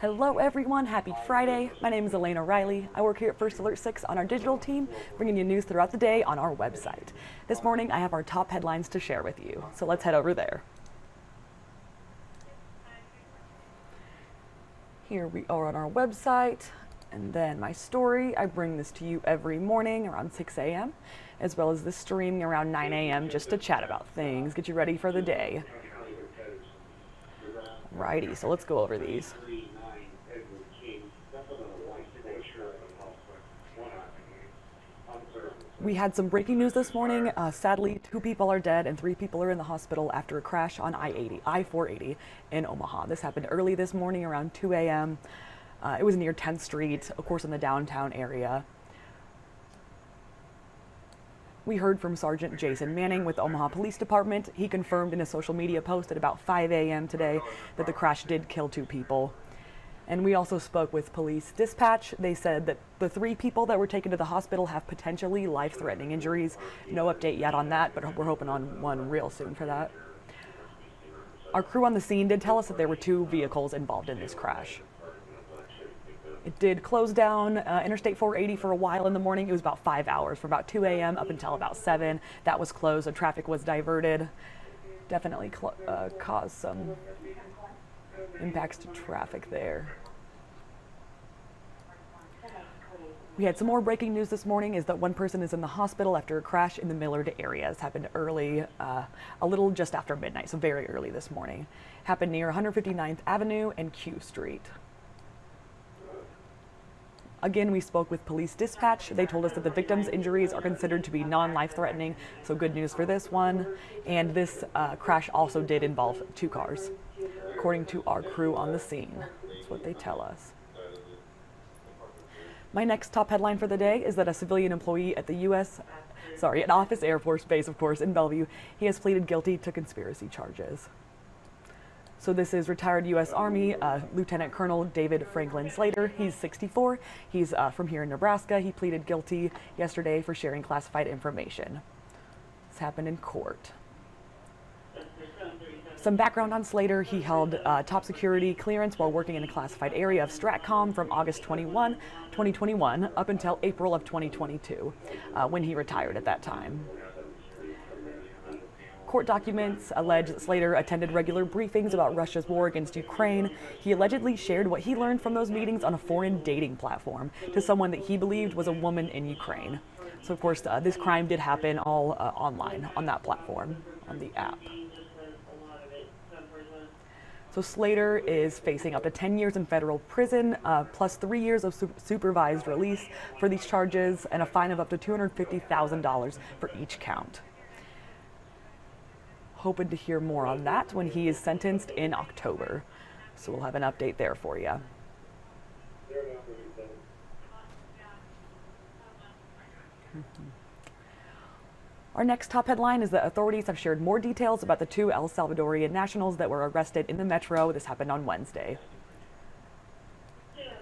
Hello everyone, happy Friday. My name is Elena Riley. I work here at First Alert 6 on our digital team, bringing you news throughout the day on our website. This morning I have our top headlines to share with you, so let's head over there. Here we are on our website, and then my story. I bring this to you every morning around 6 a.m., as well as the streaming around 9 a.m. just to chat about things, get you ready for the day. Righty, so let's go over these. We had some breaking news this morning. Sadly, 2 people are dead and 3 people are in the hospital after a crash on I-480 in Omaha. This happened early this morning around 2 a.m. It was near 10th Street, of course, in the downtown area. We heard from Sergeant Jason Manning with the Omaha Police Department. He confirmed in a social media post at about 5 a.m. today that the crash did kill 2 people. And we also spoke with police dispatch. They said that the 3 people that were taken to the hospital have potentially life-threatening injuries. No update yet on that, but we're hoping on one real soon for that. Our crew on the scene did tell us that there were 2 vehicles involved in this crash. It did close down Interstate 480 for a while in the morning. It was about 5 hours, from about 2 a.m. up until about 7. That was closed, so traffic was diverted. Definitely caused some impacts to traffic there. We had some more breaking news this morning is that 1 person is in the hospital after a crash in the Millard area. This happened early, a little just after midnight, so very early this morning. Happened near 159th Avenue and Q Street. Again, we spoke with police dispatch. They told us that the victim's injuries are considered to be non-life-threatening, so good news for this one. And this crash also did involve 2 cars, according to our crew on the scene. That's what they tell us. My next top headline for the day is that a civilian employee at the an Office Air Force Base, of course, in Bellevue, he has pleaded guilty to conspiracy charges. So this is retired U.S. Army Lieutenant Colonel David Franklin Slater. He's 64. He's from here in Nebraska. He pleaded guilty yesterday for sharing classified information. This happened in court. Some background on Slater. He held top security clearance while working in a classified area of Stratcom from August 2021 up until April of 2022, when he retired at that time. Court documents allege that Slater attended regular briefings about Russia's war against Ukraine. He allegedly shared what he learned from those meetings on a foreign dating platform to someone that he believed was a woman in Ukraine. So, of course, this crime did happen all online on that platform, on the app. So Slater is facing up to 10 years in federal prison, plus 3 years of supervised release for these charges, and a fine of up to $250,000 for each count. Hoping to hear more on that when he is sentenced in October. So we'll have an update there for you. Our next top headline is that authorities have shared more details about the 2 El Salvadorian nationals that were arrested in the metro. This happened on Wednesday.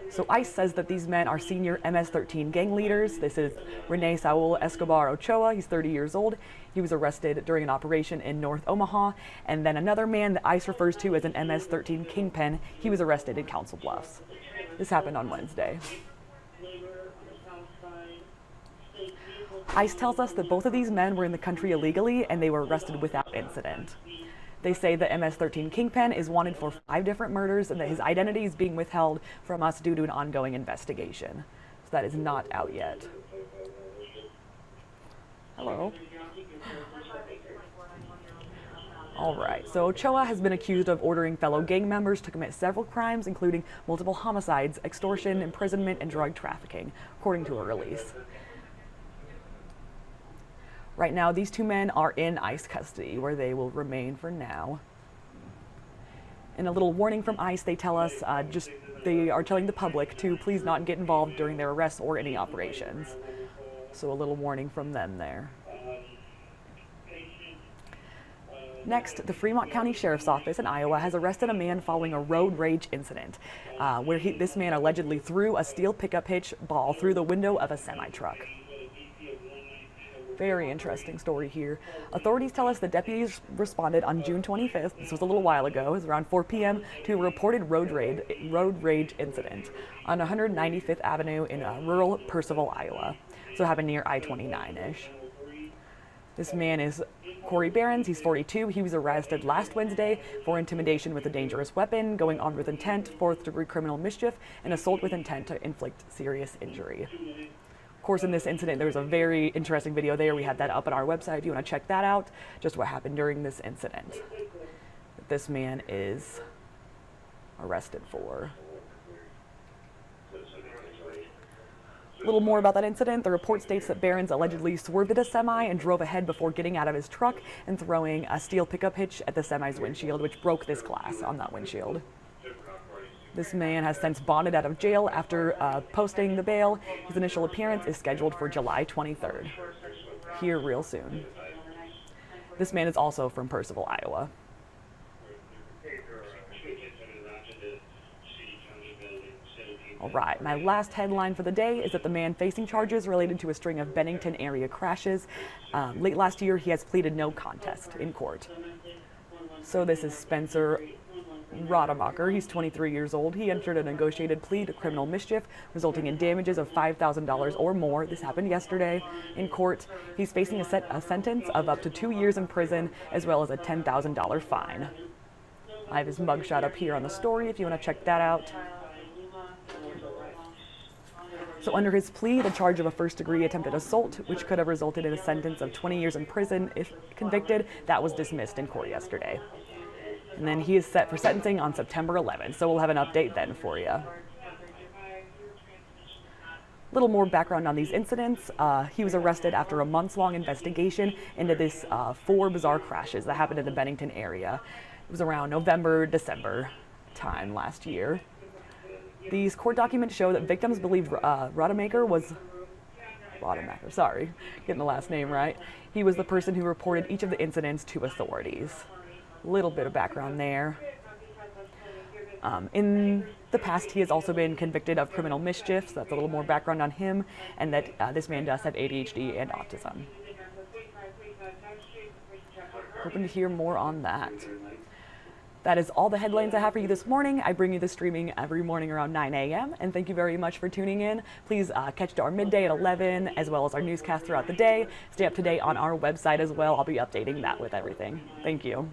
So ICE says that these men are senior MS-13 gang leaders. This is Rene Saul Escobar Ochoa. He's 30 years old. He was arrested during an operation in North Omaha. And then another man that ICE refers to as an MS-13 kingpin, he was arrested in Council Bluffs. This happened on Wednesday. ICE tells us that both of these men were in the country illegally and they were arrested without incident. They say the MS-13 kingpin is wanted for 5 different murders and that his identity is being withheld from us due to an ongoing investigation. So that is not out yet. Hello. All right, so Ochoa has been accused of ordering fellow gang members to commit several crimes, including multiple homicides, extortion, imprisonment, and drug trafficking, according to a release. Right now, these 2 men are in ICE custody, where they will remain for now. In a little warning from ICE, they tell us they are telling the public to please not get involved during their arrests or any operations. So a little warning from them there. Next, the Fremont County Sheriff's Office in Iowa has arrested a man following a road rage incident, where this man allegedly threw a steel pickup hitch ball through the window of a semi-truck. Very interesting story here. Authorities tell us the deputies responded on June 25th, this was a little while ago, it was around 4 p.m., to a reported road rage incident on 195th Avenue in rural Percival, Iowa. So it happened near I-29-ish. This man is Corey Behrens, he's 42. He was arrested last Wednesday for intimidation with a dangerous weapon, going armed with intent, fourth-degree criminal mischief, and assault with intent to inflict serious injury. Of course, in this incident, there was a very interesting video there. We had that up on our website if you want to check that out, just what happened during this incident that this man is arrested for. A little more about that incident. The report states that Behrens allegedly swerved at a semi and drove ahead before getting out of his truck and throwing a steel pickup hitch at the semi's windshield, which broke this glass on that windshield. This man has since bonded out of jail after posting the bail. His initial appearance is scheduled for July 23rd, here real soon. This man is also from Percival, Iowa. All right, my last headline for the day is that the man facing charges related to a string of Bennington area crashes. Late last year, he has pleaded no contest in court. So this is Spencer Rademacher. He's 23 years old. He entered a negotiated plea to criminal mischief, resulting in damages of $5,000 or more. This happened yesterday in court. He's facing a sentence of up to 2 years in prison, as well as a $10,000 fine. I have his mugshot up here on the story if you want to check that out. So under his plea, the charge of a first-degree attempted assault, which could have resulted in a sentence of 20 years in prison if convicted, that was dismissed in court yesterday. And then he is set for sentencing on September 11th, so we'll have an update then for you. A little more background on these incidents. He was arrested after a months-long investigation into this 4 bizarre crashes that happened in the Bennington area. It was around November, December time last year. These court documents show that victims believed Rademacher, sorry, getting the last name right. He was the person who reported each of the incidents to authorities. Little bit of background there. In the past, he has also been convicted of criminal mischief, so that's a little more background on him, and that this man does have ADHD and autism. Hoping to hear more on that. That is all the headlines I have for you this morning. I bring you the streaming every morning around 9 a.m. and thank you very much for tuning in. Please catch our midday at 11 as well as our newscast throughout the day. Stay up to date on our website as well. I'll be updating that with everything. Thank you.